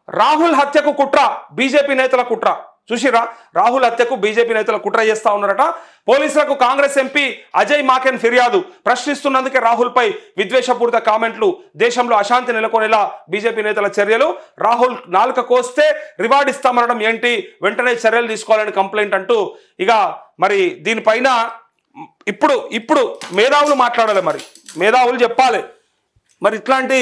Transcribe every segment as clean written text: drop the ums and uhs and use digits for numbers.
రాహుల్ హత్యకు కుట్ర, బీజేపీ నేతల కుట్ర చూసిరా. రాహుల్ హత్యకు బీజేపీ నేతలు కుట్ర చేస్తా ఉన్నారట. పోలీసులకు కాంగ్రెస్ ఎంపీ అజయ్ మాకెన్ ఫిర్యాదు. ప్రశ్నిస్తున్నందుకే రాహుల్ పై విద్వేషపూరిత కామెంట్లు. దేశంలో అశాంతి నెలకొనేలా బీజేపీ నేతల చర్యలు. రాహుల్ నాలుక కోస్తే రివార్డ్ ఇస్తామనడం ఏంటి, వెంటనే చర్యలు తీసుకోవాలని కంప్లైంట్ అంటూ ఇక మరి దీనిపైన ఇప్పుడు మేధావులు మాట్లాడాలి, మరి మేధావులు చెప్పాలి. మరి ఇట్లాంటి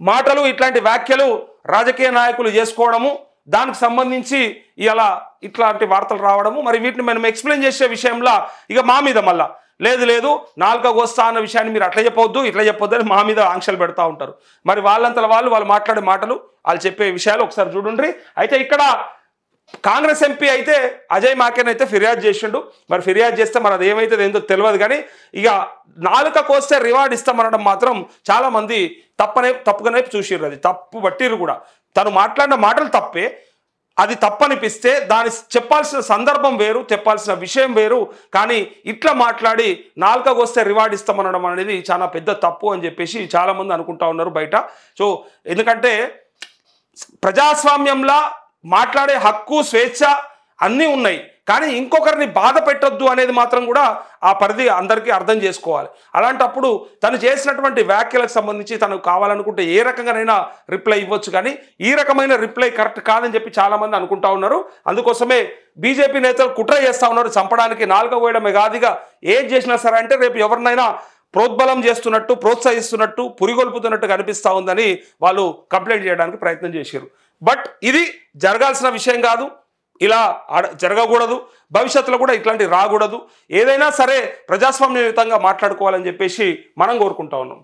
మాటలు ఇట్లాంటి వ్యాఖ్యలు రాజకీయ నాయకులు చేసుకోవడము, దానికి సంబంధించి ఇలా ఇట్లాంటి వార్తలు రావడము, మరి వీటిని మనం ఎక్స్ప్లెయిన్ చేసే విషయంలో ఇక మా మీద మళ్ళా లేదు నాలుక కోస్తా అన్న విషయాన్ని మీరు అట్లా చెప్పొద్దు ఇట్లా చెప్పొద్దు అని మా మీద ఆంక్షలు పెడతా ఉంటారు. మరి వాళ్ళంతల వాళ్ళు మాట్లాడే మాటలు, వాళ్ళు చెప్పే విషయాలు ఒకసారి చూడండి. అయితే ఇక్కడ కాంగ్రెస్ ఎంపీ అయితే అజయ్ మాకెన్ అయితే ఫిర్యాదు చేసిండు. మరి ఫిర్యాదు చేస్తే మరి అది ఏమైతుంది ఏందో తెలియదు. కానీ ఇక నాలుక కోస్తే రివార్డ్ ఇస్తామనడం మాత్రం చాలా మంది తప్పుగానే చూసిర్రు. అది తప్పు పట్టిర్రు కూడా. తను మాట్లాడిన మాటలు తప్పే, అది తప్పనిపిస్తే దాని చెప్పాల్సిన సందర్భం వేరు, చెప్పాల్సిన విషయం వేరు. కానీ ఇట్లా మాట్లాడి నాలుక కోస్తే రివార్డ్ ఇస్తామనడం అనేది చాలా పెద్ద తప్పు అని చెప్పేసి చాలామంది అనుకుంటా ఉన్నారు బయట. సో ఎందుకంటే ప్రజాస్వామ్యంలో మాట్లాడే హక్కు, స్వేచ్ఛ అన్నీ ఉన్నాయి. కానీ ఇంకొకరిని బాధ పెట్టొద్దు అనేది మాత్రం కూడా ఆ పరిధి అందరికీ అర్థం చేసుకోవాలి. అలాంటప్పుడు తను చేసినటువంటి వ్యాఖ్యలకు సంబంధించి తనకు కావాలనుకుంటే ఏ రకంగానైనా రిప్లై ఇవ్వచ్చు. కానీ ఈ రకమైన రిప్లై కరెక్ట్ కాదని చెప్పి చాలామంది అనుకుంటా ఉన్నారు. అందుకోసమే బీజేపీ నేతలు కుట్ర చేస్తూ ఉన్నారు చంపడానికి. నాలుక పోయడమే కాదుగా ఏం చేసినా సరే అంటే రేపు ఎవరినైనా ప్రోద్బలం చేస్తున్నట్టు, ప్రోత్సహిస్తున్నట్టు, పురిగొల్పుతున్నట్టు కనిపిస్తూ ఉందని వాళ్ళు కంప్లైంట్ చేయడానికి ప్రయత్నం చేశారు. బట్ ఇది జరగాల్సిన విషయం కాదు, ఇలా జరగకూడదు, భవిష్యత్తులో కూడా ఇట్లాంటివి రాకూడదు. ఏదైనా సరే ప్రజాస్వామ్యయుతంగా మాట్లాడుకోవాలని చెప్పేసి మనం కోరుకుంటా ఉన్నాం.